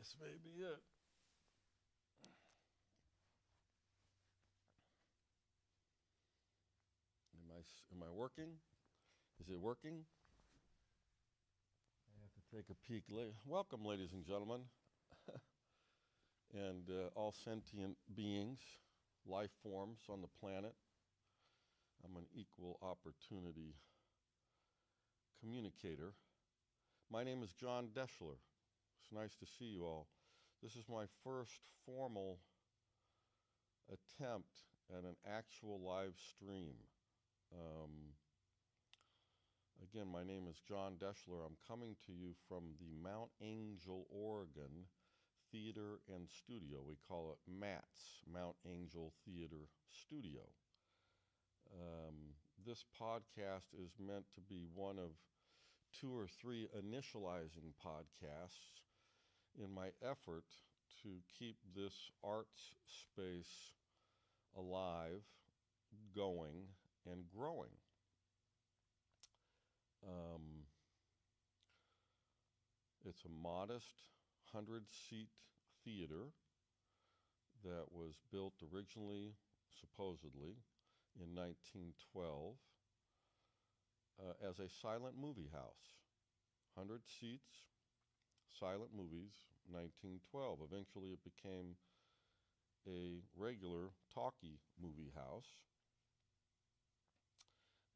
This may be it. Am I working? Is it working? I have to take a peek. Welcome, ladies and gentlemen, and all sentient beings, life forms on the planet. I'm an equal opportunity communicator. My name is John Deschler. It's nice to see you all. This is my first formal attempt at an actual live stream. Again, my name is John Deschler. I'm coming to you from the Mount Angel, Oregon Theater and Studio. We call it MATS, Mount Angel Theater Studio. This podcast is meant to be one of 2 or 3 initializing podcasts in my effort to keep this arts space alive, going, and growing. It's a modest 100-seat theater that was built originally, supposedly, in 1912 as a silent movie house. 100 seats, silent movies, 1912. Eventually it became a regular talkie movie house.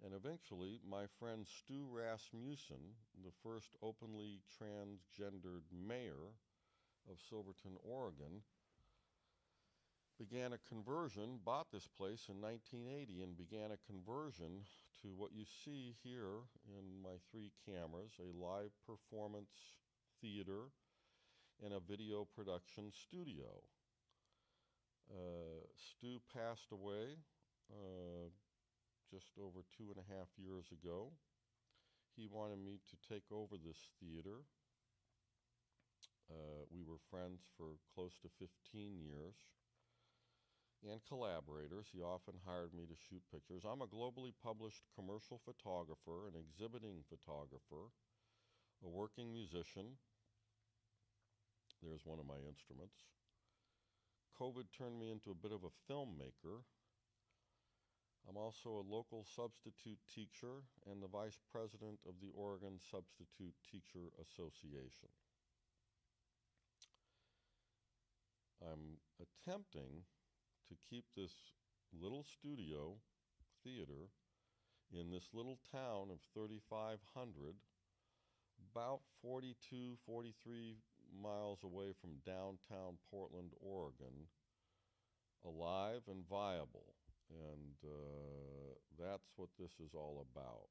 And eventually, my friend Stu Rasmussen, the first openly transgendered mayor of Silverton, Oregon, began a conversion, bought this place in 1980, and began a conversion to what you see here in my 3 cameras, a live performance theater and a video production studio. Stu passed away just over 2.5 years ago. He wanted me to take over this theater. We were friends for close to 15 years and collaborators. He often hired me to shoot pictures. I'm a globally published commercial photographer, an exhibiting photographer, a working musician. There's one of my instruments. COVID turned me into a bit of a filmmaker. I'm also a local substitute teacher and the vice president of the Oregon Substitute Teacher Association. I'm attempting to keep this little studio theater in this little town of 3,500, about 42, 43 miles away from downtown Portland, Oregon, alive and viable. And that's what this is all about.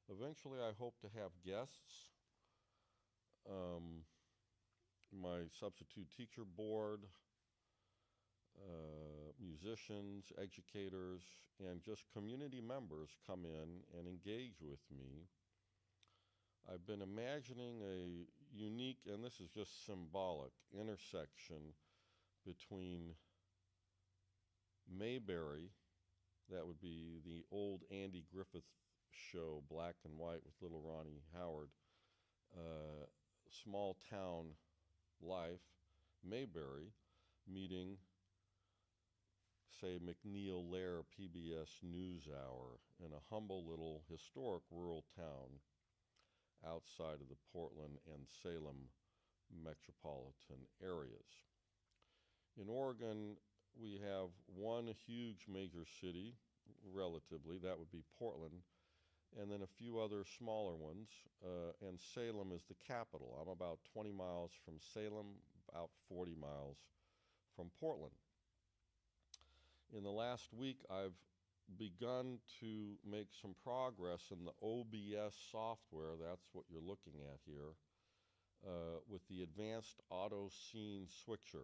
Eventually, I hope to have guests. My substitute teacher board, musicians, educators, and just community members come in and engage with me. I've been imagining a unique, and this is just symbolic, intersection between Mayberry, that would be the old Andy Griffith show, black and white with little Ronnie Howard, small town life, Mayberry, meeting, say, McNeil Lair PBS NewsHour in a humble little historic rural town outside of the Portland and Salem metropolitan areas. In Oregon, we have one huge major city, relatively, that would be Portland, and then a few other smaller ones, and Salem is the capital. I'm about 20 miles from Salem, about 40 miles from Portland. In the last week, I've begun to make some progress in the OBS software, that's what you're looking at here, with the advanced auto scene switcher.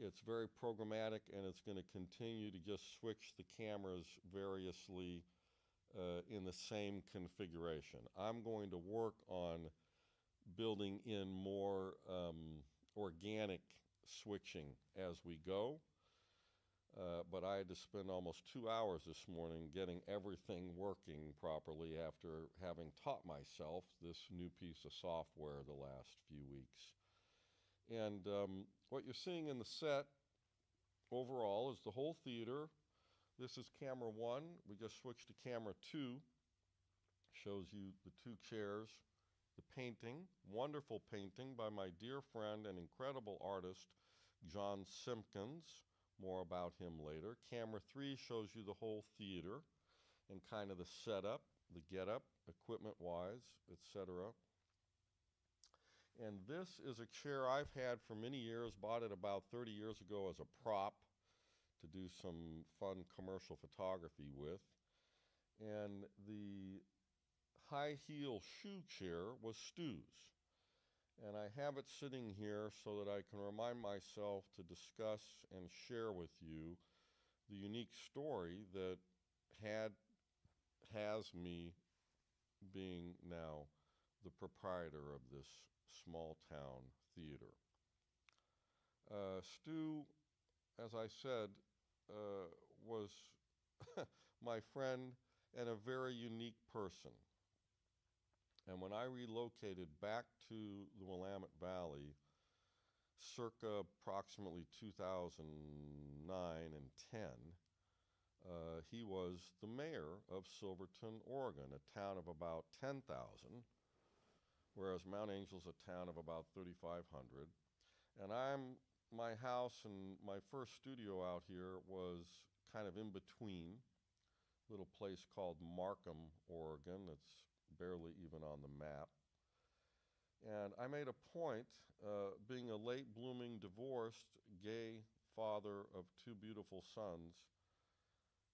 It's very programmatic, and it's going to continue to just switch the cameras variously in the same configuration. I'm going to work on building in more organic switching as we go. But I had to spend almost 2 hours this morning getting everything working properly after having taught myself this new piece of software the last few weeks. And what you're seeing in the set overall is the whole theater. This is camera 1. We just switched to camera 2. Shows you the 2 chairs, the painting, wonderful painting by my dear friend and incredible artist, John Simpkins. More about him later. Camera 3 shows you the whole theater and kind of the setup, the get-up, equipment-wise, etc. And this is a chair I've had for many years, bought it about 30 years ago as a prop to do some fun commercial photography with. And the high heel shoe chair was Stu's. And I have it sitting here so that I can remind myself to discuss and share with you the unique story that has me being now the proprietor of this small town theater. Stu, as I said, was my friend and a very unique person. And when I relocated back to the Willamette Valley, circa approximately 2009 and 10, he was the mayor of Silverton, Oregon, a town of about 10,000, whereas Mount Angel's a town of about 3,500. And my house and my first studio out here was kind of in between, a little place called Markham, Oregon. It's barely even on the map. And I made a point, being a late blooming divorced gay father of 2 beautiful sons,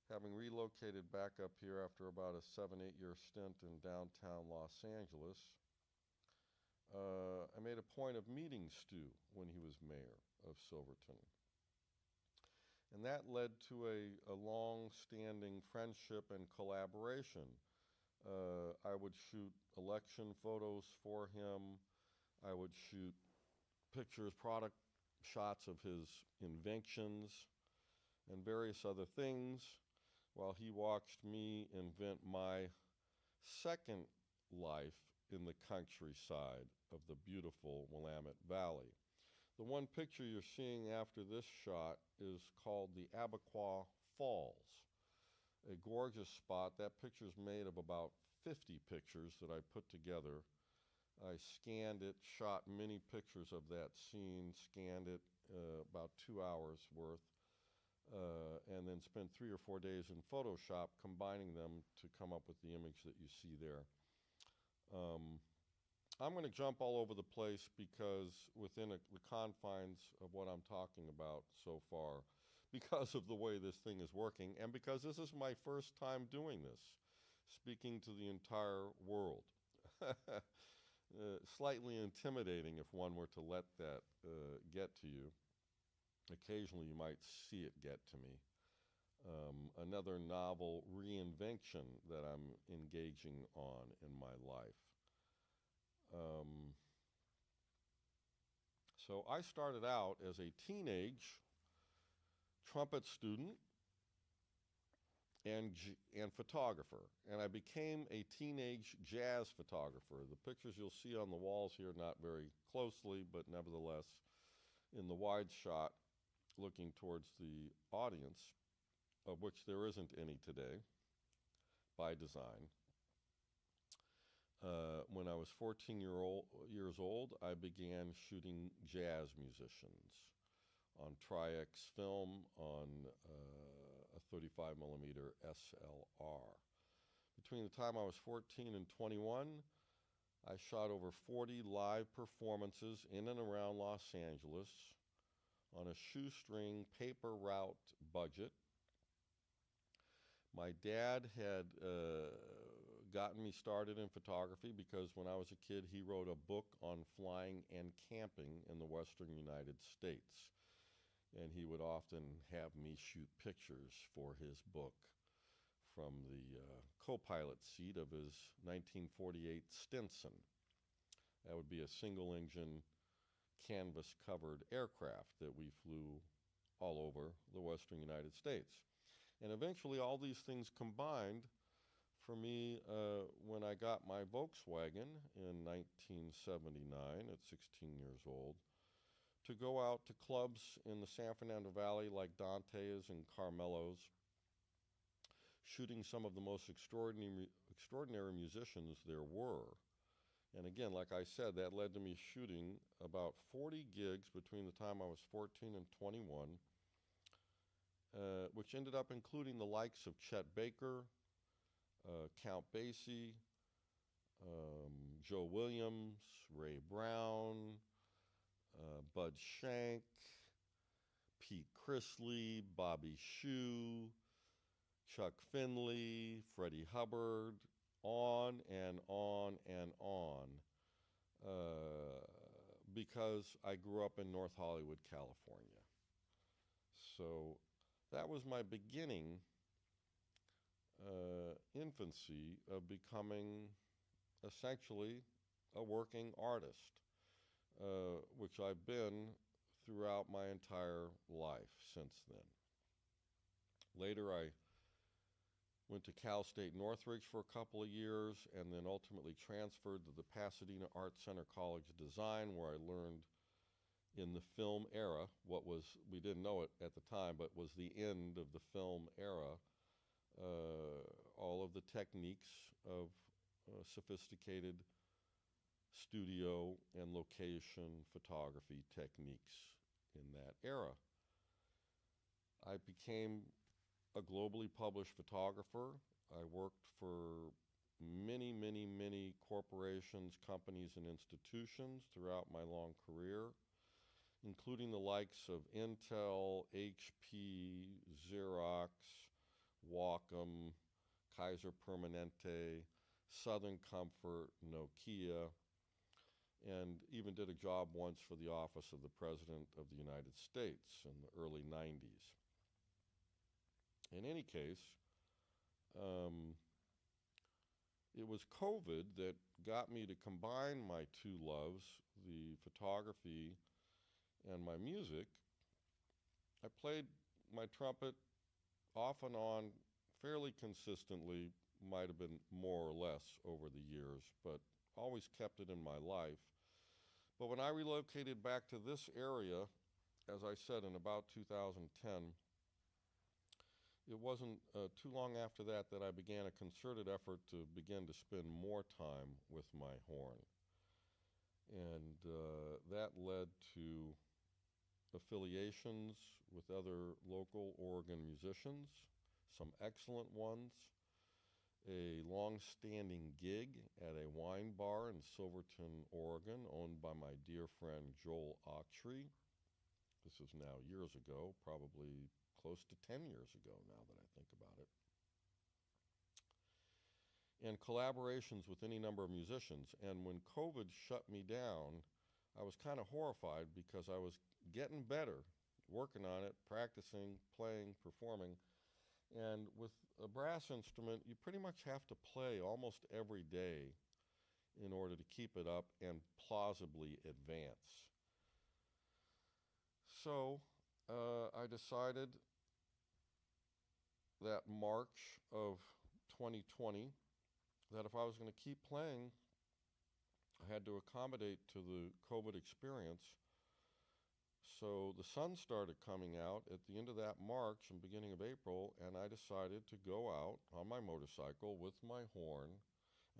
having relocated back up here after about a 7-8 year stint in downtown Los Angeles, I made a point of meeting Stu when he was mayor of Silverton. And that led to a long-standing friendship and collaboration. I would shoot election photos for him. I would shoot pictures, product shots of his inventions and various other things while he watched me invent my second life in the countryside of the beautiful Willamette Valley. The one picture you're seeing after this shot is called the Abaquaw Falls, a gorgeous spot. That picture's made of about 50 pictures that I put together. I scanned it, shot many pictures of that scene, scanned it about 2 hours worth, and then spent 3 or 4 days in Photoshop combining them to come up with the image that you see there. I'm going to jump all over the place because within the confines of what I'm talking about so far, because of the way this thing is working, and because this is my first time doing this, speaking to the entire world. Slightly intimidating if one were to let that get to you. Occasionally you might see it get to me. Another novel reinvention that I'm engaging on in my life. So I started out as a teenage trumpet student and photographer, and I became a teenage jazz photographer. The pictures you'll see on the walls here, not very closely, but nevertheless in the wide shot looking towards the audience, of which there isn't any today, by design. When I was 14 years old, I began shooting jazz musicians on Tri-X film on a 35 millimeter SLR. Between the time I was 14 and 21, I shot over 40 live performances in and around Los Angeles on a shoestring paper route budget. My dad had gotten me started in photography because when I was a kid, he wrote a book on flying and camping in the western United States. And he would often have me shoot pictures for his book from the co-pilot seat of his 1948 Stinson. That would be a single-engine, canvas-covered aircraft that we flew all over the western United States. And eventually all these things combined for me when I got my Volkswagen in 1979 at 16 years old to go out to clubs in the San Fernando Valley like Dante's and Carmelo's, shooting some of the most extraordinary musicians there were. And again, like I said, that led to me shooting about 40 gigs between the time I was 14 and 21, which ended up including the likes of Chet Baker, Count Basie, Joe Williams, Ray Brown, Bud Shank, Pete Chrisley, Bobby Shew, Chuck Finley, Freddie Hubbard, on and on and on, because I grew up in North Hollywood, California. So that was my beginning, infancy of becoming essentially a working artist, which I've been throughout my entire life since then. Later, I went to Cal State Northridge for a couple of years and then ultimately transferred to the Pasadena Art Center College of Design, where I learned in the film era what was, we didn't know it at the time, but was the end of the film era, all of the techniques of sophisticated studio and location photography techniques in that era. I became a globally published photographer. I worked for many, many, many corporations, companies, and institutions throughout my long career, including the likes of Intel, HP, Xerox, Wacom, Kaiser Permanente, Southern Comfort, Nokia, and even did a job once for the office of the President of the United States in the early 90s. In any case, it was COVID that got me to combine my two loves, the photography and my music. I played my trumpet off and on fairly consistently, might have been more or less over the years, but always kept it in my life. But when I relocated back to this area, as I said, in about 2010, it wasn't too long after that that I began a concerted effort to begin to spend more time with my horn. And that led to affiliations with other local Oregon musicians, some excellent ones, a long-standing gig at a wine bar in Silverton, Oregon, owned by my dear friend Joel Autry. This is now years ago, probably close to 10 years ago now that I think about it. And collaborations with any number of musicians. And when COVID shut me down, I was kind of horrified because I was getting better, working on it, practicing, playing, performing. And with a brass instrument, you pretty much have to play almost every day in order to keep it up and plausibly advance. So I decided that March of 2020 that if I was going to keep playing, I had to accommodate to the COVID experience. So the sun started coming out at the end of that March and beginning of April, and I decided to go out on my motorcycle with my horn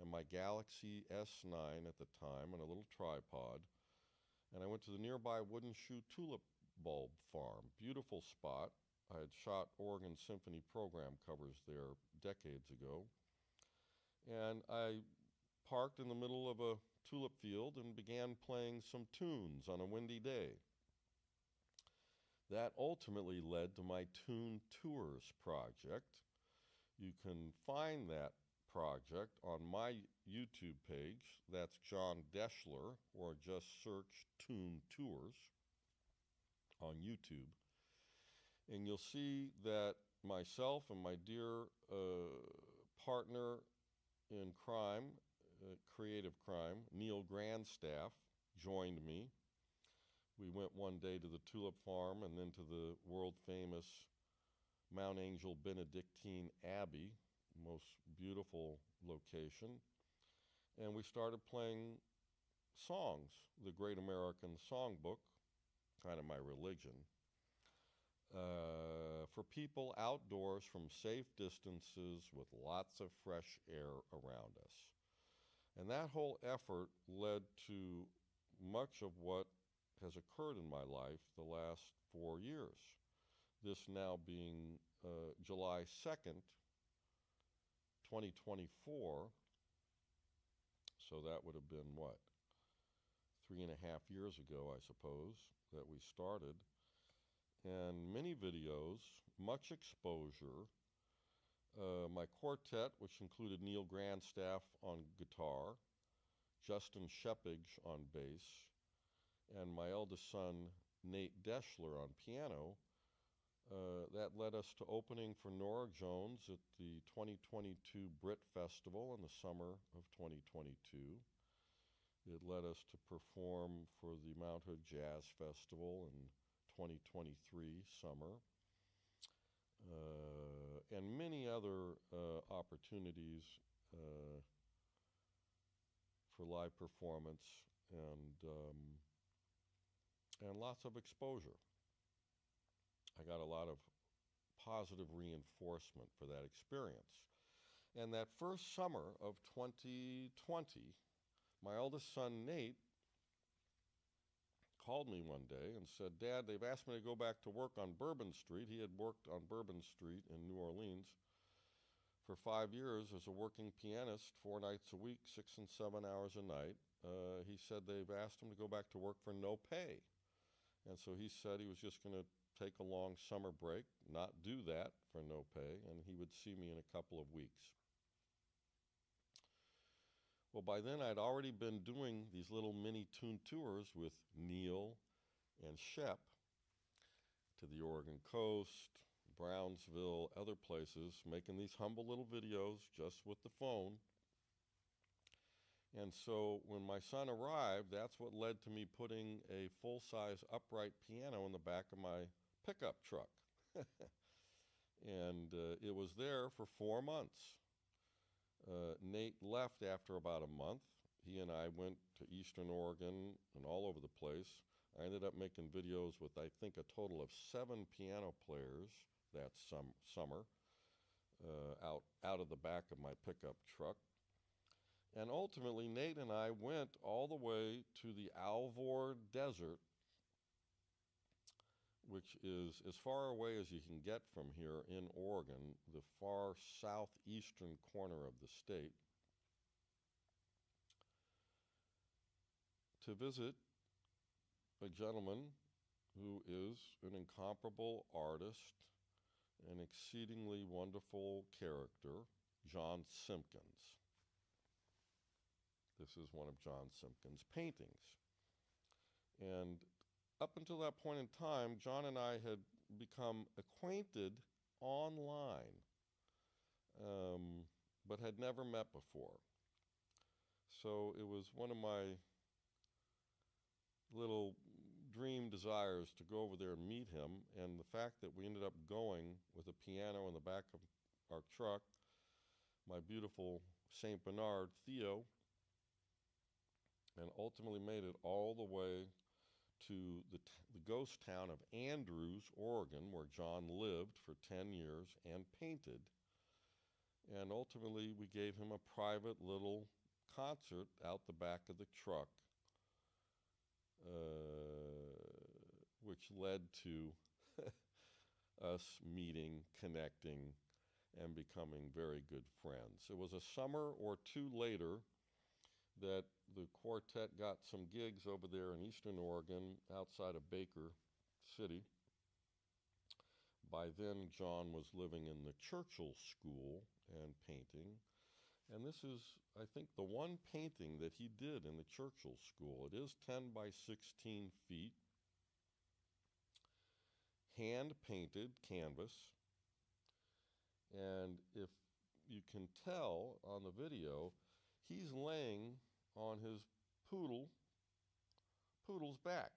and my Galaxy S9 at the time and a little tripod. And I went to the nearby Wooden Shoe Tulip Bulb Farm. Beautiful spot. I had shot Oregon Symphony program covers there decades ago. And I parked in the middle of a tulip field and began playing some tunes on a windy day. That ultimately led to my Tune Tours project. You can find that project on my YouTube page. That's John Deschler, or just search Tune Tours on YouTube. And you'll see that myself and my dear partner in crime, creative crime, Neil Grandstaff, joined me. We went one day to the Tulip Farm and then to the world-famous Mount Angel Benedictine Abbey, most beautiful location. And we started playing songs, the Great American Songbook, kind of my religion. For people outdoors from safe distances with lots of fresh air around us. And that whole effort led to much of what has occurred in my life the last 4 years. This now being July 2nd, 2024. So that would have been what? 3.5 years ago, I suppose, that we started. And many videos, much exposure. My quartet, which included Neil Grandstaff on guitar, Justin Sheppage on bass, and my eldest son, Nate Deschler, on piano, that led us to opening for Norah Jones at the 2022 Brit Festival in the summer of 2022. It led us to perform for the Mount Hood Jazz Festival in 2023 summer, and many other opportunities for live performance and lots of exposure. I got a lot of positive reinforcement for that experience. And that first summer of 2020, my eldest son, Nate, called me one day and said, "Dad, they've asked me to go back to work on Bourbon Street." He had worked on Bourbon Street in New Orleans for 5 years as a working pianist, 4 nights a week, 6 and 7 hours a night. He said they've asked him to go back to work for no pay. And so he said he was just going to take a long summer break, not do that for no pay, and he would see me in a couple of weeks. Well, by then I'd already been doing these little mini tune tours with Neil and Shep to the Oregon coast, Brownsville, other places, making these humble little videos just with the phone. And so when my son arrived, that's what led to me putting a full-size upright piano in the back of my pickup truck. And it was there for 4 months. Nate left after about a month. He and I went to Eastern Oregon and all over the place. I ended up making videos with, I think, a total of 7 piano players that summer out of the back of my pickup truck. And ultimately, Nate and I went all the way to the Alvord Desert, which is as far away as you can get from here in Oregon, the far southeastern corner of the state, to visit a gentleman who is an incomparable artist, an exceedingly wonderful character, John Simpkins. This is one of John Simpkins' paintings. And up until that point in time, John and I had become acquainted online, but had never met before. So it was one of my little dream desires to go over there and meet him, and the fact that we ended up going with a piano in the back of our truck, my beautiful St. Bernard Theo, and ultimately made it all the way to the ghost town of Andrews, Oregon, where John lived for 10 years and painted. And ultimately, we gave him a private little concert out the back of the truck, which led to us meeting, connecting, and becoming very good friends. It was a summer or two later that the quartet got some gigs over there in Eastern Oregon outside of Baker City. By then, John was living in the Churchill School and painting. And this is, I think, the one painting that he did in the Churchill School. It is 10 by 16 feet, hand-painted canvas. And if you can tell on the video, he's laying on his poodle's back.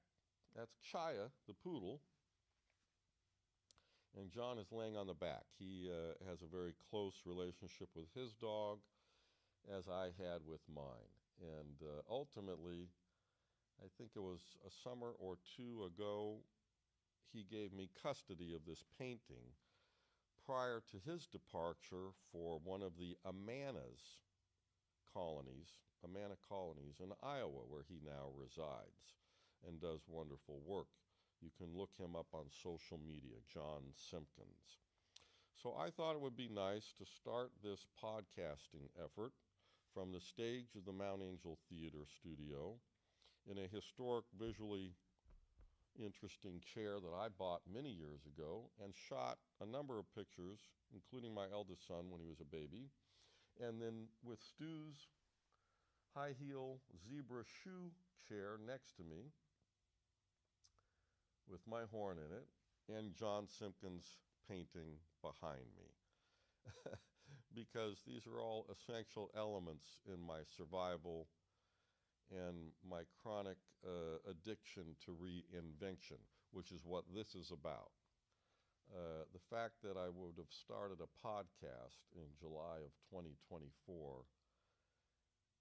That's Chaya, the poodle. And John is laying on the back. He has a very close relationship with his dog, as I had with mine. And ultimately, I think it was a summer or two ago, he gave me custody of this painting prior to his departure for one of the Amana colonies in Iowa, where he now resides and does wonderful work. You can look him up on social media, John Simpkins. So I thought it would be nice to start this podcasting effort from the stage of the Mount Angel Theater Studio in a historic, visually interesting chair that I bought many years ago and shot a number of pictures, including my eldest son when he was a baby. And then with Stu's high heel zebra shoe chair next to me with my horn in it and John Simpkins' painting behind me. Because these are all essential elements in my survival and my chronic addiction to reinvention, which is what this is about. The fact that I would have started a podcast in July of 2024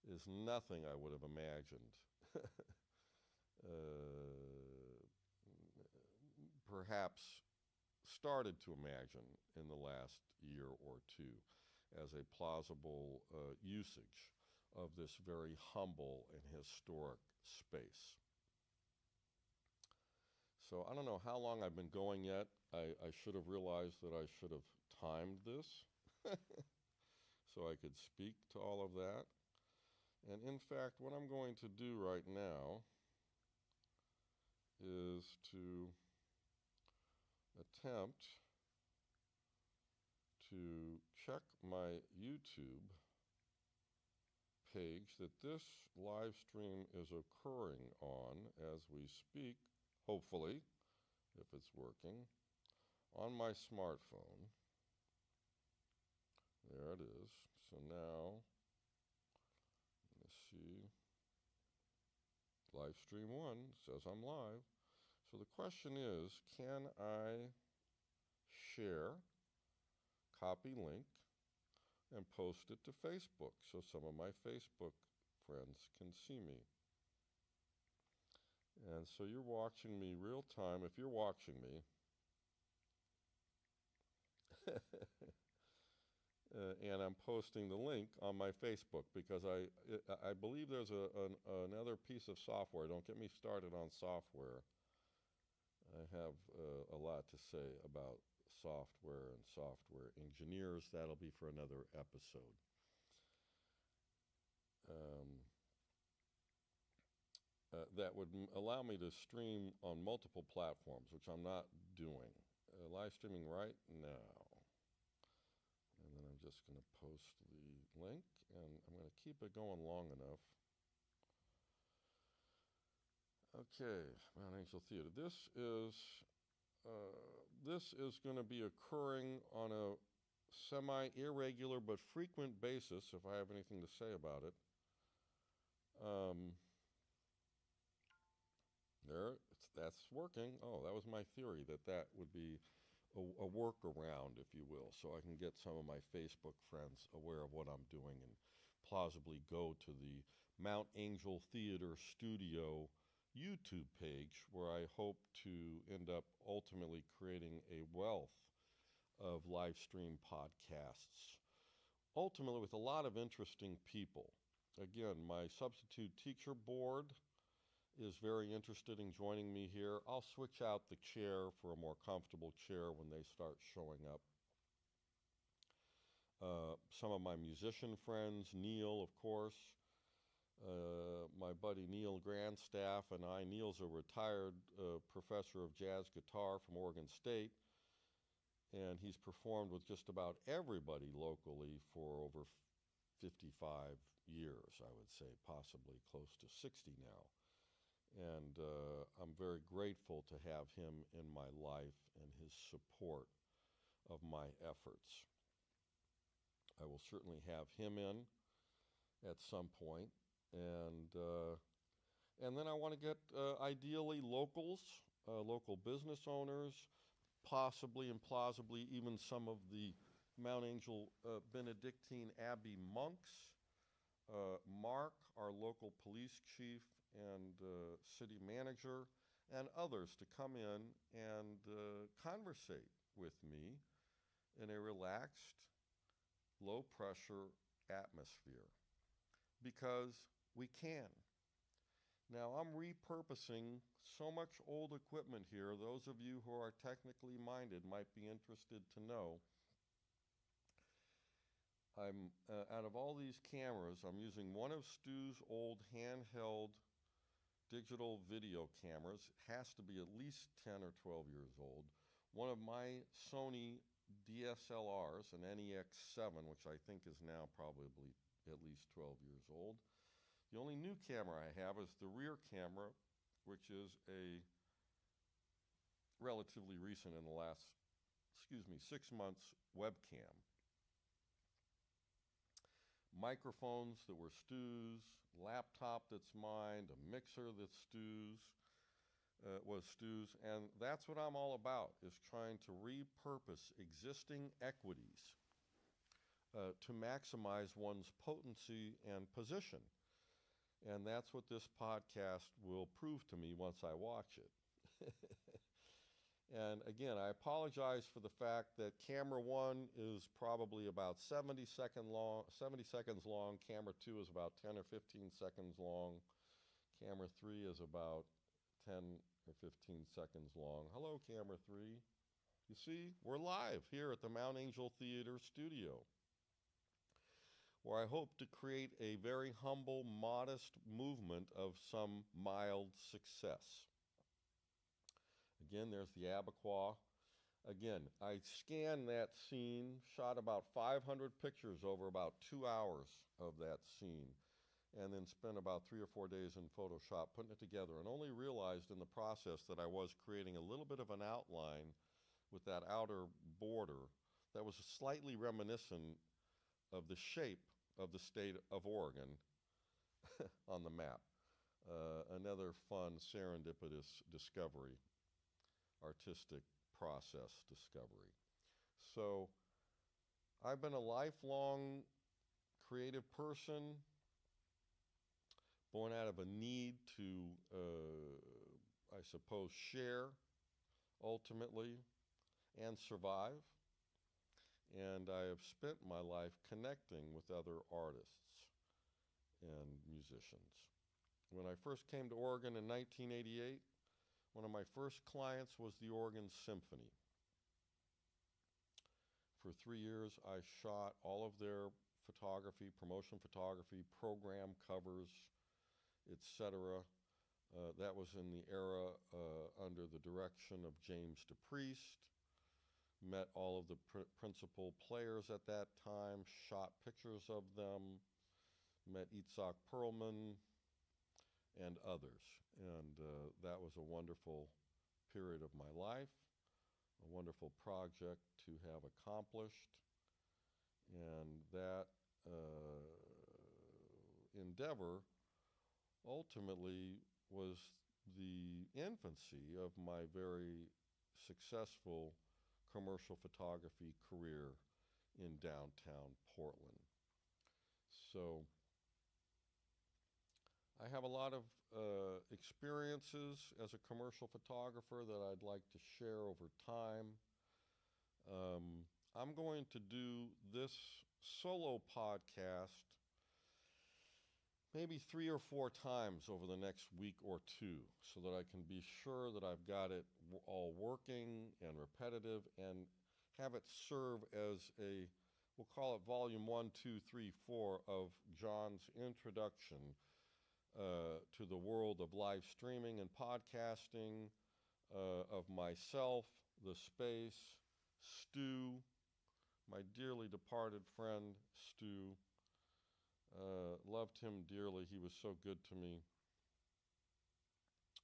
is nothing I would have imagined. Perhaps started to imagine in the last year or two as a plausible usage of this very humble and historic space. So I don't know how long I've been going yet. I should have realized that I should have timed this so I could speak to all of that. And in fact, what I'm going to do right now is to attempt to check my YouTube page that this live stream is occurring on as we speak, hopefully, if it's working, on my smartphone. There it is. So now, let's see. Live stream 1 says I'm live. So the question is, can I share, copy link, and post it to Facebook so some of my Facebook friends can see me? And so you're watching me real time. If you're watching me, and I'm posting the link on my Facebook because I believe there's another piece of software. Don't get me started on software. I have a lot to say about software and software engineers. That'll be for another episode. That would allow me to stream on multiple platforms, which I'm not doing. Live streaming right now. And then I'm just going to post the link, and I'm going to keep it going long enough. Okay, Mount Angel Theater. This is going to be occurring on a semi-irregular but frequent basis, if I have anything to say about it. That's working. Oh, that was my theory, that would be a workaround, if you will, so I can get some of my Facebook friends aware of what I'm doing and plausibly go to the Mount Angel Theater Studio YouTube page, where I hope to end up ultimately creating a wealth of live stream podcasts, ultimately with a lot of interesting people. Again, my substitute teacher board is very interested in joining me here. I'll switch out the chair for a more comfortable chair when they start showing up. Some of my musician friends, Neil, of course, my buddy Neil Grandstaff and I. Neil's a retired professor of jazz guitar from Oregon State, and he's performed with just about everybody locally for over 55 years, I would say, possibly close to 60 now. And I'm very grateful to have him in my life and his support of my efforts. I will certainly have him in at some point. And then I want to get ideally locals, local business owners, possibly and plausibly even some of the Mount Angel Benedictine Abbey monks, Mark, our local police chief, and city manager and others to come in and conversate with me in a relaxed, low pressure atmosphere because we can. Now, I'm repurposing so much old equipment here. Those of you who are technically minded might be interested to know. Out of all these cameras, I'm using one of Stu's old handheld digital video cameras. It has to be at least 10 or 12 years old. One of my Sony DSLRs, an NEX7, which I think is now probably at least 12 years old. The only new camera I have is the rear camera, which is a relatively recent in the last, 6 months webcam. Microphones that were Stu's, laptop that's mine, a mixer that's was Stu's, and that's what I'm all about, is trying to repurpose existing equities to maximize one's potency and position. And that's what this podcast will prove to me once I watch it. And again, I apologize for the fact that camera 1 is probably about 70 seconds long. Camera 2 is about 10 or 15 seconds long. Camera 3 is about 10 or 15 seconds long. Hello, camera 3. You see, we're live here at the Mount Angel Theater studio, where I hope to create a very humble, modest movement of some mild success. Again, there's the Abaquaw. Again, I scanned that scene, shot about 500 pictures over about 2 hours of that scene, and then spent about 3 or 4 days in Photoshop putting it together, and only realized in the process that I was creating a little bit of an outline with that outer border that was slightly reminiscent of the shape of the state of Oregon on the map. Another fun, serendipitous discovery, artistic process discovery. So I've been a lifelong creative person, born out of a need to, I suppose, share ultimately and survive. And I have spent my life connecting with other artists and musicians. When I first came to Oregon in 1988, one of my first clients was the Oregon Symphony. For 3 years, I shot all of their photography, promotion photography, program covers, etc. That was in the era under the direction of James DePriest. Met all of the principal players at that time, shot pictures of them, met Itzhak Perlman and others. And that was a wonderful period of my life, a wonderful project to have accomplished. And that endeavor ultimately was the infancy of my very successful commercial photography career in downtown Portland. So I have a lot of experiences as a commercial photographer that I'd like to share over time. I'm going to do this solo podcast maybe 3 or 4 times over the next week or 2, so that I can be sure that I've got it all working and repetitive, and have it serve as a, we'll call it volume 1, 2, 3, 4 of John's introduction to the world of live streaming and podcasting, of myself, the space, Stu, my dearly departed friend, Stu. Loved him dearly. He was so good to me.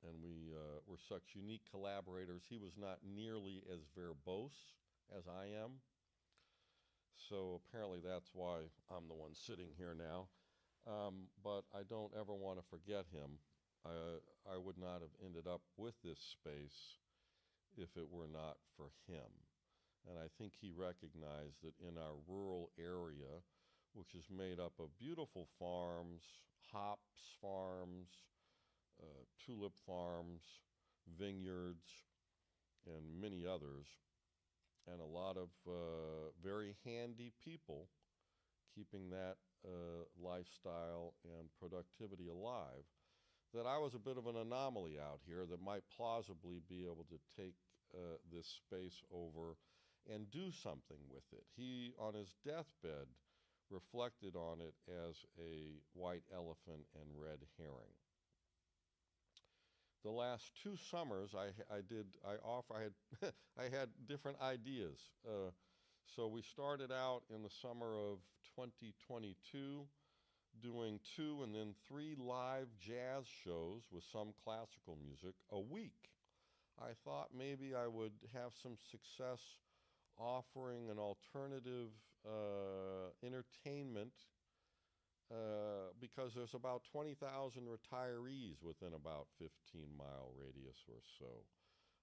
And we were such unique collaborators. He was not nearly as verbose as I am. So apparently that's why I'm the one sitting here now. But I don't ever want to forget him. I would not have ended up with this space if it were not for him. And I think he recognized that in our rural area, which is made up of beautiful farms, hops farms, tulip farms, vineyards, and many others, and a lot of very handy people keeping that lifestyle and productivity alive, that I was a bit of an anomaly out here that might plausibly be able to take this space over and do something with it. He, on his deathbed, reflected on it as a white elephant and red herring. The last 2 summers I had I had different ideas. So we started out in the summer of 2022 doing 2 and then 3 live jazz shows with some classical music a week. I thought maybe I would have some success offering an alternative entertainment because there's about 20,000 retirees within about 15-mile radius or so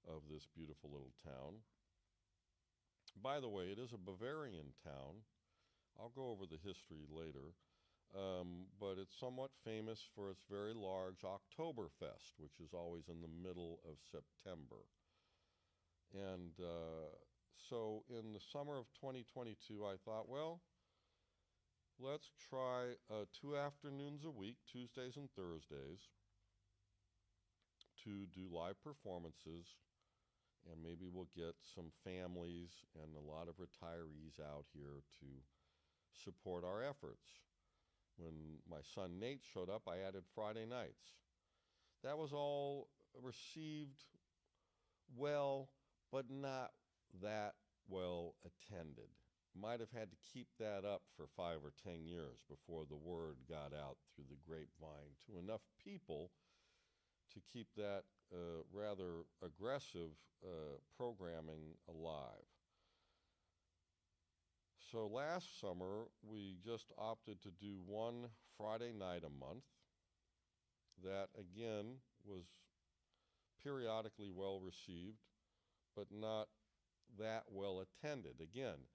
of this beautiful little town. By the way, it is a Bavarian town. I'll go over the history later. But it's somewhat famous for its very large Oktoberfest, which is always in the middle of September. And so in the summer of 2022, I thought, well, let's try 2 afternoons a week, Tuesdays and Thursdays, to do live performances, and maybe we'll get some families and a lot of retirees out here to support our efforts. When my son Nate showed up, I added Friday nights. That was all received well, but not that well attended. Might have had to keep that up for 5 or 10 years before the word got out through the grapevine to enough people to keep that rather aggressive programming alive. So last summer, we just opted to do 1 Friday night a month. That, again, was periodically well received, but not that well attended. Again,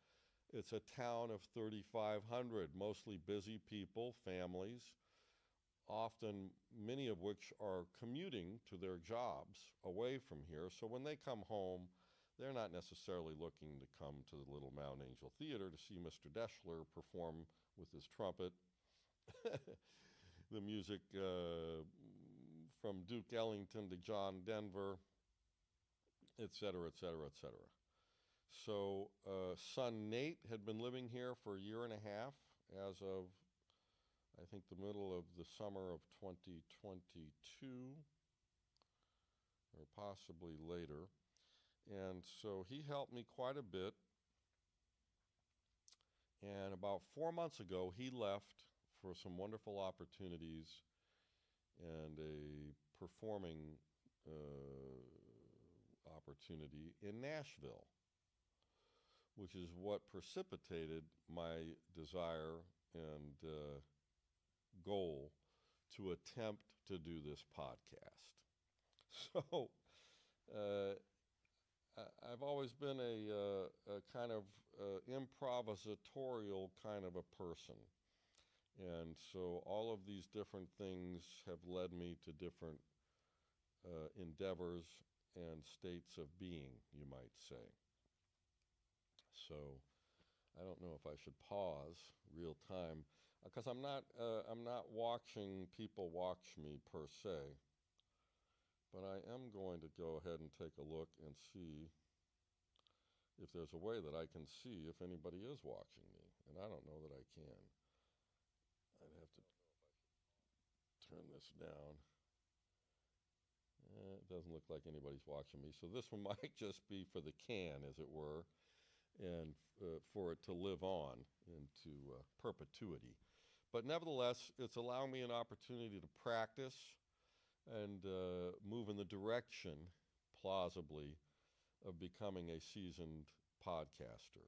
it's a town of 3,500, mostly busy people, families, often many of which are commuting to their jobs away from here. So when they come home, they're not necessarily looking to come to the Little Mount Angel Theater to see Mr. Deschler perform with his trumpet the music from Duke Ellington to John Denver, et cetera, et cetera, et cetera. So son Nate had been living here for a year and a half as of, I think, the middle of the summer of 2022, or possibly later. And so he helped me quite a bit. And about 4 months ago, he left for some wonderful opportunities and a performing opportunity in Nashville, which is what precipitated my desire and goal to attempt to do this podcast. So I've always been a kind of improvisatorial kind of a person. And so all of these different things have led me to different endeavors and states of being, you might say. So I don't know if I should pause real time because I'm not watching people watch me per se, but I am going to go ahead and take a look and see if there's a way that I can see if anybody is watching me, and I don't know that I can. I'd have to turn this down. It doesn't look like anybody's watching me, so this one might just be for the can, as it were, and for it to live on into perpetuity. But nevertheless, it's allowing me an opportunity to practice and move in the direction, plausibly, of becoming a seasoned podcaster.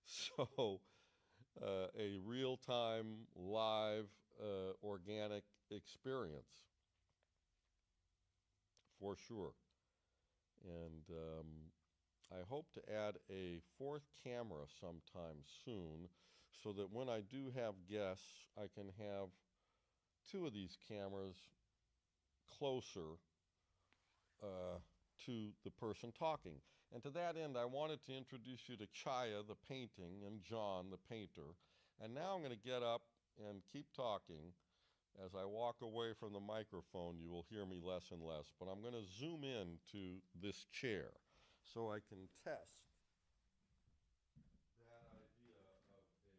So a real-time, live, organic experience, for sure. And I hope to add a 4th camera sometime soon so that when I do have guests, I can have two of these cameras closer to the person talking. And to that end, I wanted to introduce you to Chaya, the painting, and John, the painter. And now I'm going to get up and keep talking. As I walk away from the microphone, you will hear me less and less. But I'm going to zoom in to this chair so I can test that idea of a talking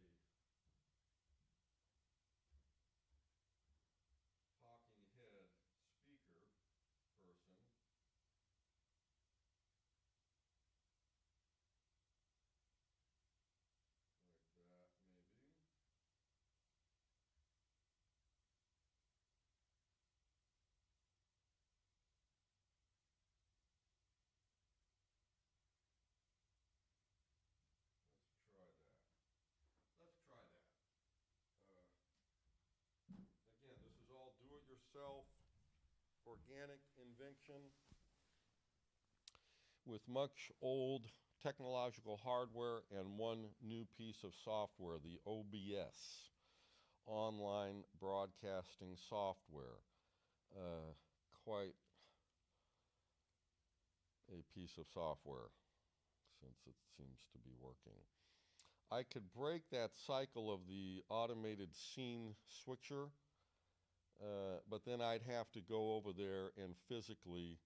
head speaker person, like that maybe. Let's try that. Let's try that. Again, this is all do-it-yourself, organic invention with much old technological hardware and one new piece of software, the OBS, online broadcasting software. Quite a piece of software, since it seems to be working. I could break that cycle of the automated scene switcher, but then I'd have to go over there and physically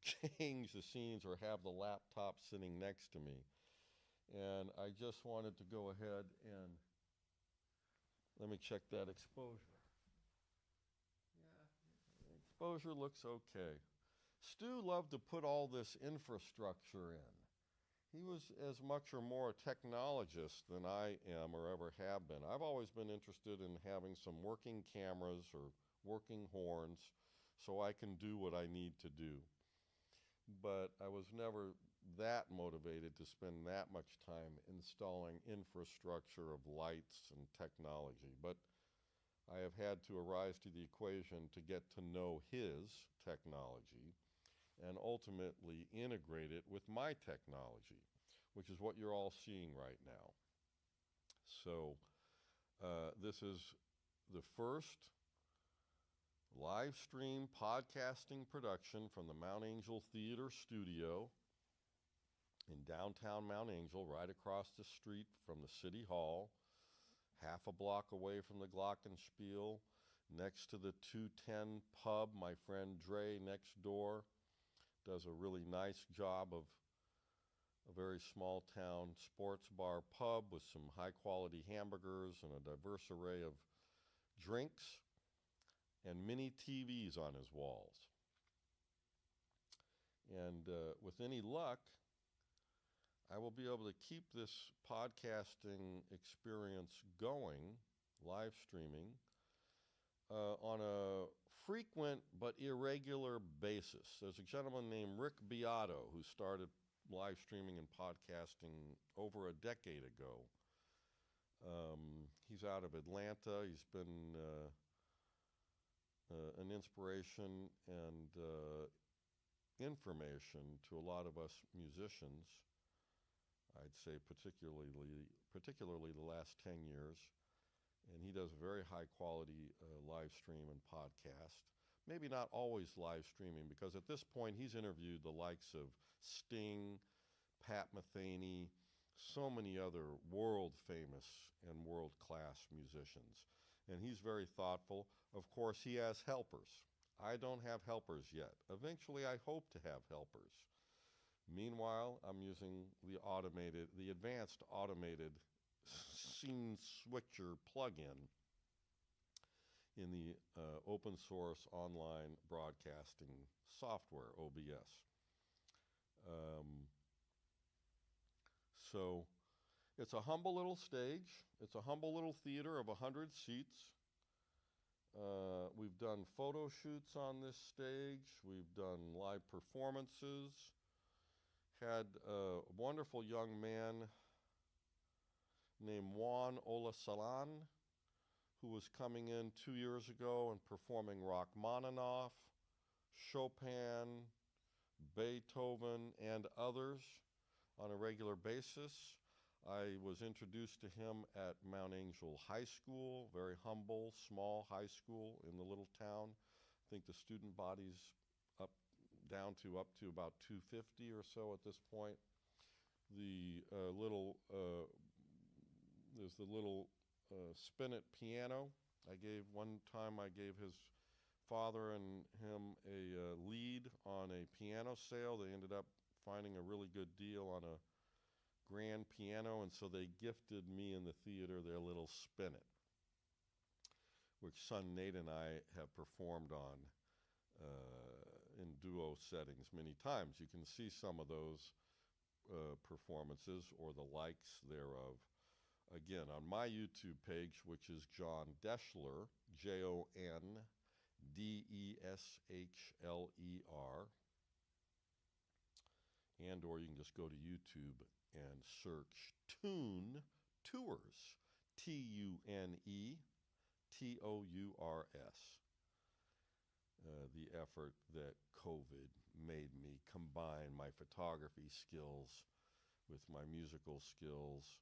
change the scenes or have the laptop sitting next to me. And I just wanted to go ahead and let me check that exposure. Yeah, exposure looks okay. Stu loved to put all this infrastructure in. He was as much or more a technologist than I am or ever have been. I've always been interested in having some working cameras or working horns so I can do what I need to do. But I was never that motivated to spend that much time installing infrastructure of lights and technology. But I have had to arise to the equation to get to know his technology and ultimately integrate it with my technology, which is what you're all seeing right now. So this is the first live stream podcasting production from the Mount Angel Theater Studio in downtown Mount Angel, right across the street from the City Hall, half a block away from the Glockenspiel, next to the 210 pub. My friend Dre next door does a really nice job of a very small town sports bar pub with some high quality hamburgers and a diverse array of drinks and mini TVs on his walls. And with any luck, I will be able to keep this podcasting experience going, live streaming, on a frequent but irregular basis. There's a gentleman named Rick Beato who started live streaming and podcasting over a decade ago. He's out of Atlanta. He's been an inspiration and information to a lot of us musicians. I'd say particularly the last 10 years. And he does a very high quality live stream and podcast. Maybe not always live streaming, because at this point he's interviewed the likes of Sting, Pat Metheny, so many other world famous and world class musicians. And he's very thoughtful. Of course, he has helpers. I don't have helpers yet. Eventually I hope to have helpers. Meanwhile, I'm using the advanced automated scene switcher plugin in the open source online broadcasting software, OBS. So it's a humble little stage. It's a humble little theater of 100 seats. We've done photo shoots on this stage. We've done live performances. Had a wonderful young man named Juan Olasalan, who was coming in 2 years ago and performing Rachmaninoff, Chopin, Beethoven, and others on a regular basis. I was introduced to him at Mount Angel High School, very humble, small high school in the little town. I think the student body's up to about 250 or so at this point. The there's the little spinet piano. One time I gave his father and him a lead on a piano sale. They ended up finding a really good deal on a grand piano, and so they gifted me and the theater their little spinet, which son Nate and I have performed on in duo settings many times. You can see some of those performances or the likes thereof, again, on my YouTube page, which is John Deschler, JonDeschler, and or you can just go to YouTube and search Tune Tours, TUNETOURS. The effort that COVID made me combine my photography skills with my musical skills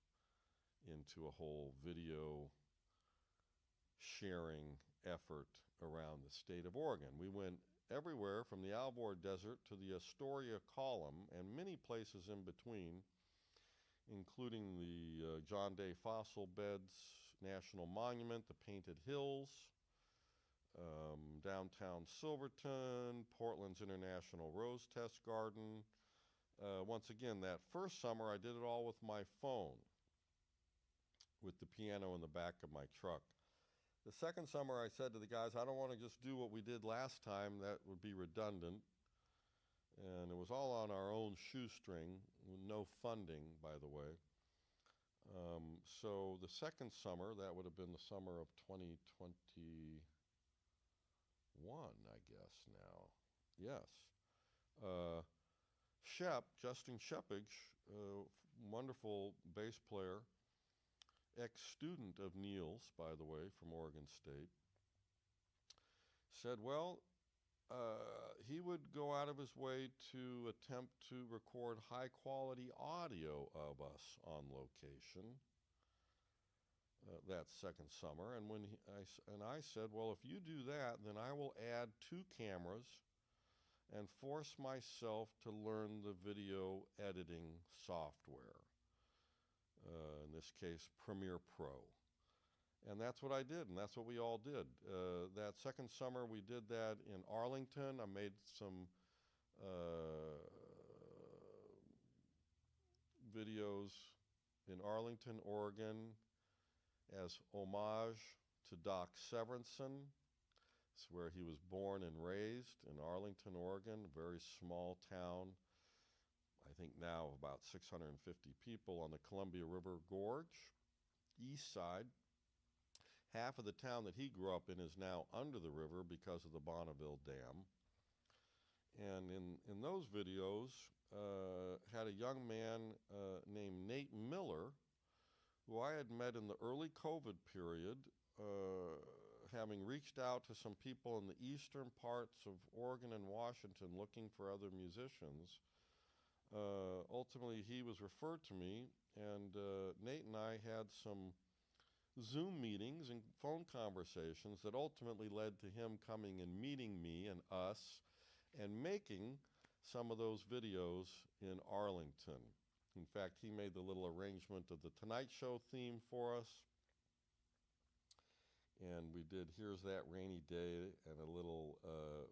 into a whole video sharing effort around the state of Oregon. We went everywhere from the Alvord Desert to the Astoria Column and many places in between, including the John Day Fossil Beds National Monument, the Painted Hills, downtown Silverton, Portland's International Rose Test Garden. Once again, that first summer I did it all with my phone, with the piano in the back of my truck. The second summer I said to the guys, I don't want to just do what we did last time. That would be redundant. And it was all on our own shoestring, with no funding, by the way. So the second summer, that would have been the summer of 2021, I guess now. Yes. Justin Shepage, wonderful bass player, ex-student of Neil's, by the way, from Oregon State, said, well, he would go out of his way to attempt to record high-quality audio of us on location that second summer. And I said, well, if you do that, then I will add 2 cameras and force myself to learn the video editing software. In this case, Premiere Pro. And that's what I did, and that's what we all did. That second summer, we did that in Arlington. I made some videos in Arlington, Oregon, as homage to Doc Severinsen. It's where he was born and raised, in Arlington, Oregon, a very small town. I think now about 650 people on the Columbia River Gorge, east side. Half of the town that he grew up in is now under the river because of the Bonneville Dam. And in those videos, had a young man named Nate Miller, who I had met in the early COVID period, having reached out to some people in the eastern parts of Oregon and Washington looking for other musicians. Ultimately, he was referred to me, and Nate and I had some Zoom meetings and phone conversations that ultimately led to him coming and meeting me and us and making some of those videos in Arlington. In fact, he made the little arrangement of the Tonight Show theme for us. And we did Here's That Rainy Day and a little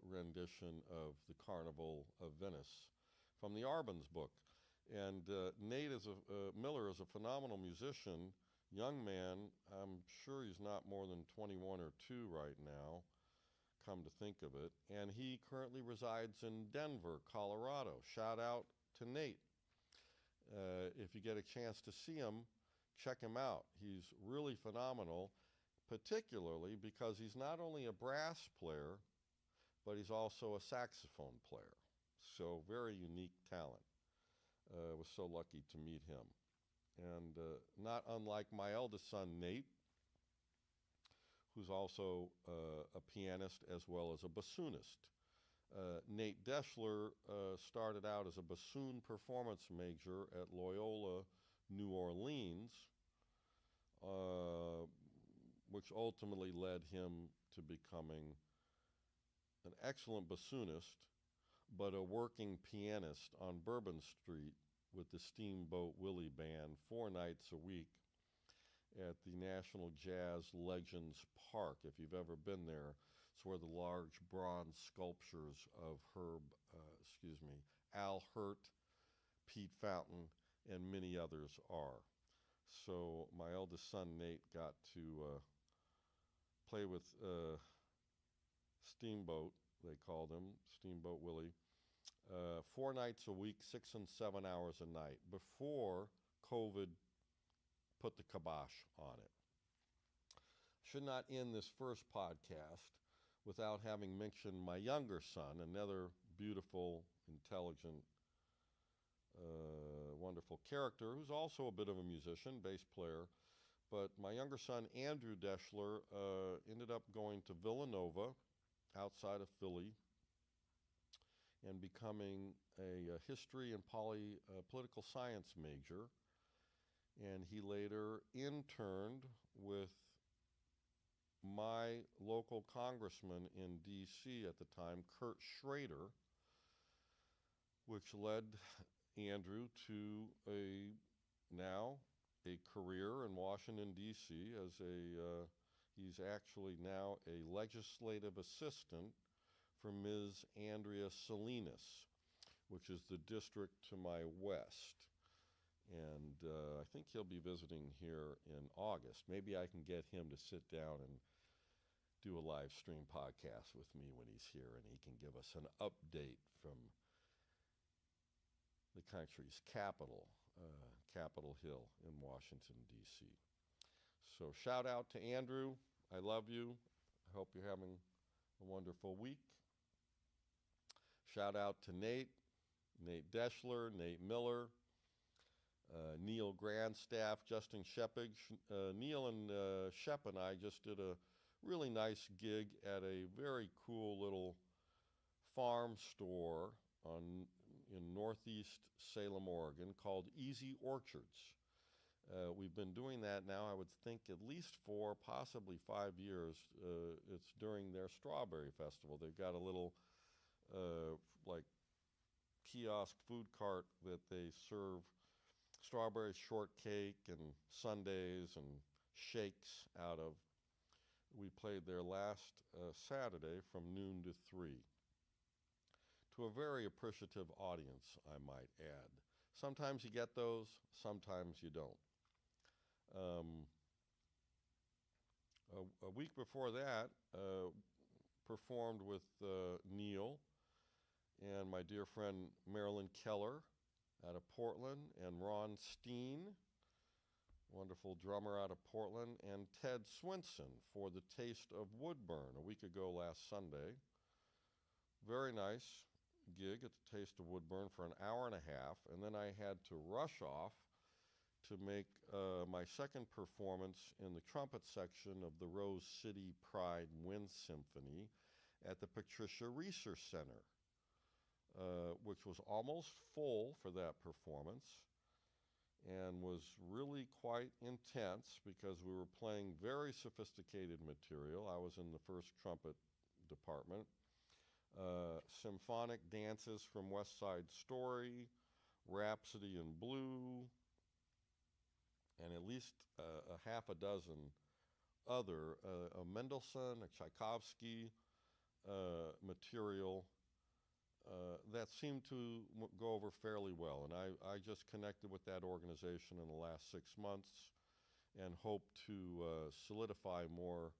rendition of the Carnival of Venice from the Arbans book. And Nate Miller is a phenomenal musician, young man. I'm sure he's not more than 21 or 2 right now, come to think of it. And he currently resides in Denver, Colorado. Shout out to Nate. If you get a chance to see him, check him out. He's really phenomenal, particularly because he's not only a brass player, but he's also a saxophone player. So very unique talent. I was so lucky to meet him. And not unlike my eldest son, Nate, who's also a pianist as well as a bassoonist. Nate Deschler started out as a bassoon performance major at Loyola New Orleans, which ultimately led him to becoming an excellent bassoonist, but a working pianist on Bourbon Street with the Steamboat Willie Band 4 nights a week at the National Jazz Legends Park. If you've ever been there, it's where the large bronze sculptures of Al Hurt, Pete Fountain, and many others are. So my eldest son, Nate, got to play with Steamboat, they called him, Steamboat Willie, 4 nights a week, 6 and 7 hours a night, before COVID put the kibosh on it. Should not end this first podcast without having mentioned my younger son, another beautiful, intelligent, wonderful character who's also a bit of a musician, bass player. But my younger son, Andrew Deschler, ended up going to Villanova outside of Philly and becoming a history and political science major. And he later interned with my local congressman in D.C. at the time, Kurt Schrader, which led Andrew to now a career in Washington, D.C. as he's actually now a legislative assistant for Ms. Andrea Salinas, which is the district to my west. And I think he'll be visiting here in August. Maybe I can get him to sit down and do a live stream podcast with me when he's here, and he can give us an update from the country's capital, Capitol Hill in Washington, D.C. So shout out to Andrew. I love you. I hope you're having a wonderful week. Shout out to Nate Deschler, Nate Miller, Neil Grandstaff, Justin Shepig. Neil and Shep and I just did a really nice gig at a very cool little farm store in northeast Salem, Oregon, called Easy Orchards. We've been doing that now, I would think, at least 4, possibly 5 years. It's during their strawberry festival. They've got a little like kiosk food cart that they serve strawberry shortcake and sundaes and shakes out of. We played there last Saturday from noon to 3 to a very appreciative audience, I might add. Sometimes you get those, sometimes you don't. A week before that, performed with Neil and my dear friend Marilyn Keller out of Portland, and Ron Steen, wonderful drummer out of Portland, and Ted Swinson for the Taste of Woodburn a week ago last Sunday. Very nice gig at the Taste of Woodburn for an hour and a half, and then I had to rush off to make my second performance in the trumpet section of the Rose City Pride Wind Symphony at the Patricia Reeser Center, which was almost full for that performance and was really quite intense because we were playing very sophisticated material. I was in the first trumpet department. Symphonic dances from West Side Story, Rhapsody in Blue, and at least a half a dozen other a Mendelssohn, a Tchaikovsky material that seemed to go over fairly well. And I just connected with that organization in the last 6 months and hope to solidify more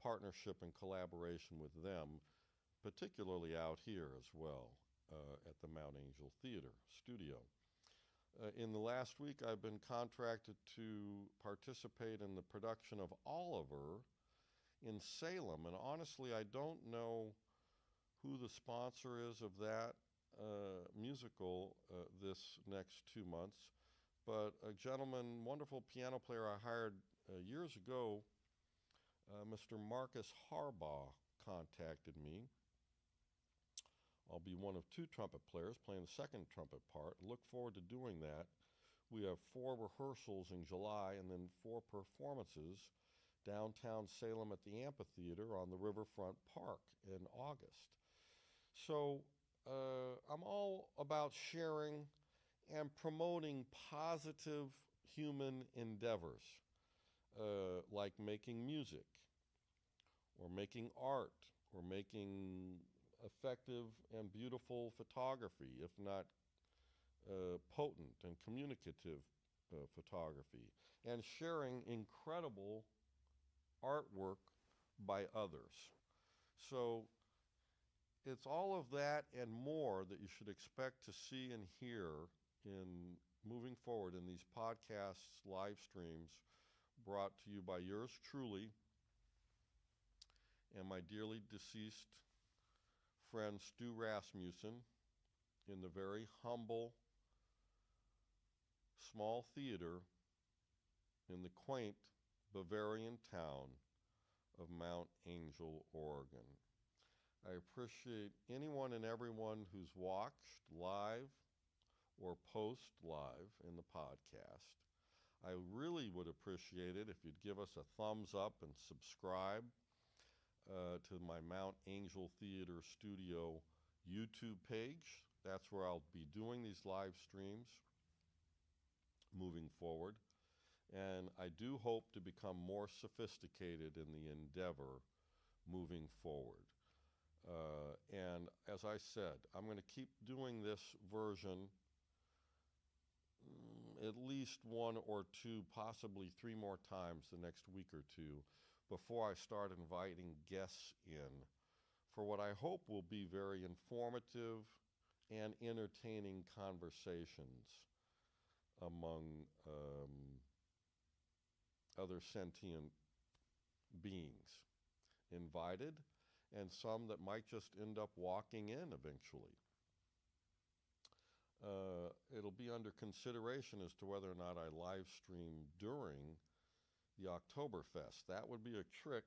partnership and collaboration with them, particularly out here as well at the Mount Angel Theater Studio. In the last week, I've been contracted to participate in the production of Oliver in Salem, and honestly, I don't know who the sponsor is of that musical this next 2 months, but a gentleman, wonderful piano player I hired years ago, Mr. Marcus Harbaugh, contacted me. I'll be one of 2 trumpet players playing the second trumpet part. Look forward to doing that We have 4 rehearsals in July and then 4 performances downtown Salem at the amphitheater on the Riverfront Park in August. So I'm all about sharing and promoting positive human endeavors, like making music or making art or making effective and beautiful photography, if not potent and communicative photography, and sharing incredible artwork by others. So it's all of that and more that you should expect to see and hear in moving forward in these podcasts, live streams, brought to you by yours truly and my dearly deceased friend Stu Rasmussen in the very humble, small theater in the quaint Bavarian town of Mount Angel, Oregon. I appreciate anyone and everyone who's watched live or post live in the podcast. I really would appreciate it if you'd give us a thumbs up and subscribe to my Mount Angel Theater Studio YouTube page. That's where I'll be doing these live streams moving forward. And I do hope to become more sophisticated in the endeavor moving forward. And as I said, I'm going to keep doing this version at least 1 or 2, possibly 3 more times the next week or 2 before I start inviting guests in for what I hope will be very informative and entertaining conversations among other sentient beings invited, and some that might just end up walking in eventually. It'll be under consideration as to whether or not I live stream during the Oktoberfest. That would be a trick,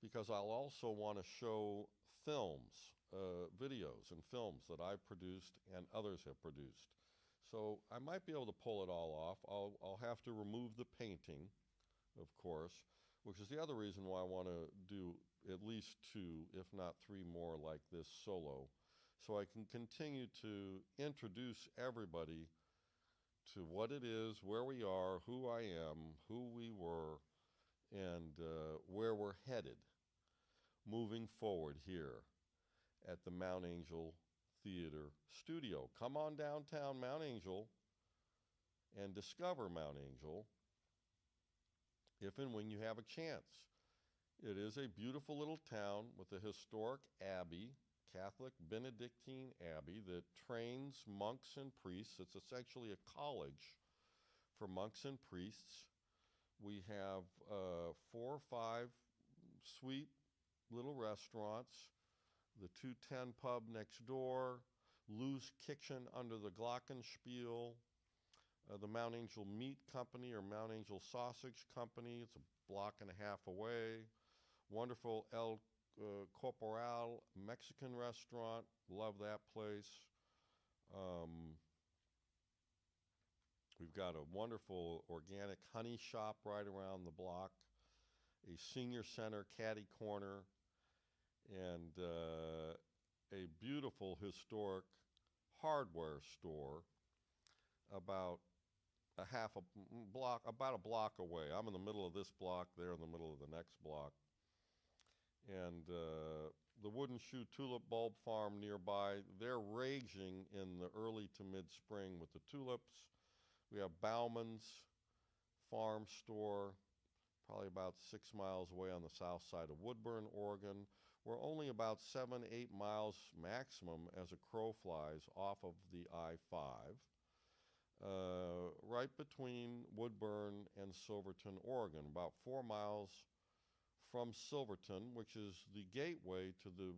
because I'll also want to show films, videos and films that I've produced and others have produced. So I might be able to pull it all off. I'll have to remove the painting, of course, which is the other reason why I want to do at least 2, if not 3 more like this solo, so I can continue to introduce everybody to what it is, where we are, who I am, who we were, and where we're headed moving forward here at the Mount Angel Theater Studio. Come on downtown Mount Angel and discover Mount Angel if and when you have a chance. It is a beautiful little town with a historic abbey, Catholic Benedictine abbey, that trains monks and priests. It's essentially a college for monks and priests. We have 4 or 5 sweet little restaurants, the 210 pub next door, Lou's Kitchen under the Glockenspiel, the Mount Angel Meat Company or Mount Angel Sausage Company. It's a block and a half away. Wonderful El Corporal Mexican restaurant. Love that place. We've got a wonderful organic honey shop right around the block, a senior center, caddy corner, and a beautiful historic hardware store about about a block away. I'm in the middle of this block, they're in the middle of the next block. And the Wooden Shoe Tulip Bulb Farm nearby, they're raging in the early to mid-spring with the tulips. We have Bauman's Farm Store, probably about 6 miles away on the south side of Woodburn, Oregon. We're only about 7-8 miles maximum as a crow flies off of the I-5, right between Woodburn and Silverton, Oregon, about 4 miles from Silverton, which is the gateway to the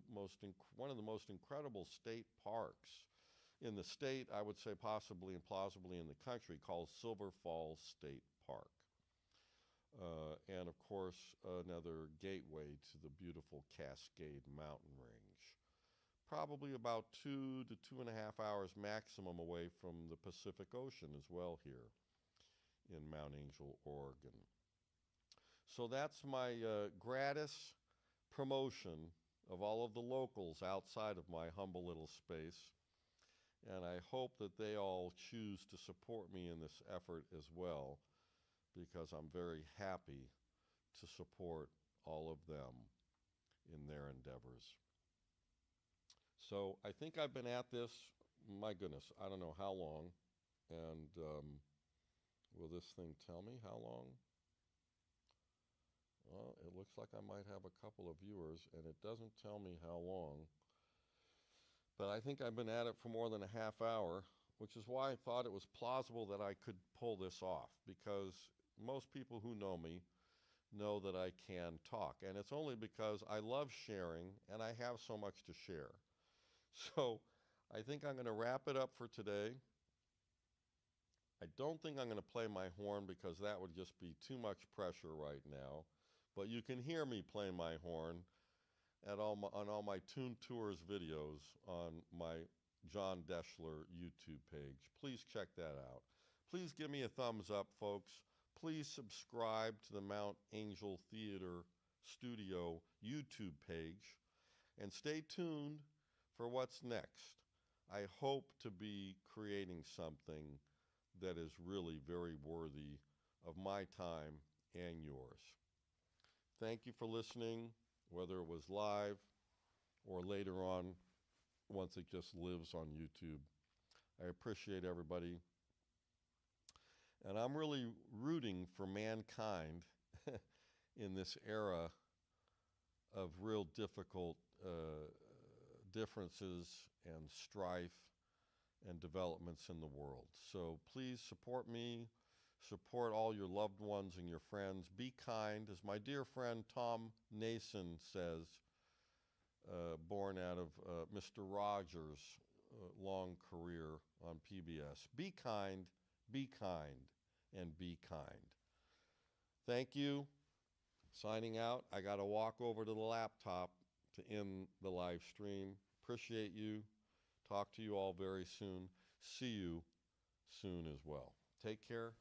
one of the most incredible state parks in the state, I would say possibly and plausibly in the country, called Silver Falls State Park. And of course, another gateway to the beautiful Cascade Mountain Range. Probably about 2 to 2.5 hours maximum away from the Pacific Ocean as well here. in Mount Angel, Oregon. So that's my gratis promotion of all of the locals outside of my humble little space. And I hope that they all choose to support me in this effort as well, because I'm very happy to support all of them in their endeavors. So I think I've been at this, my goodness, I don't know how long. And will this thing tell me how long? Well, it looks like I might have a couple of viewers, and it doesn't tell me how long. But I think I've been at it for more than a half hour, which is why I thought it was plausible that I could pull this off, because most people who know me know that I can talk. And it's only because I love sharing, and I have so much to share. So I think I'm going to wrap it up for today. I don't think I'm going to play my horn, because that would just be too much pressure right now. But you can hear me play my horn on all my Tune Tours videos on my John Deschler YouTube page. Please check that out. Please give me a thumbs up, folks. Please subscribe to the Mount Angel Theater Studio YouTube page. And stay tuned for what's next. I hope to be creating something that is really very worthy of my time and yours. Thank you for listening, whether it was live or later on once it just lives on YouTube. I appreciate everybody. And I'm really rooting for mankind in this era of real difficult differences and strife and developments in the world. So please support me, support all your loved ones and your friends. Be kind, as my dear friend Tom Nason says, born out of Mr. Rogers' long career on PBS. Be kind, and be kind. Thank you. Signing out. I got to walk over to the laptop to end the live stream. Appreciate you. Talk to you all very soon. See you soon as well. Take care.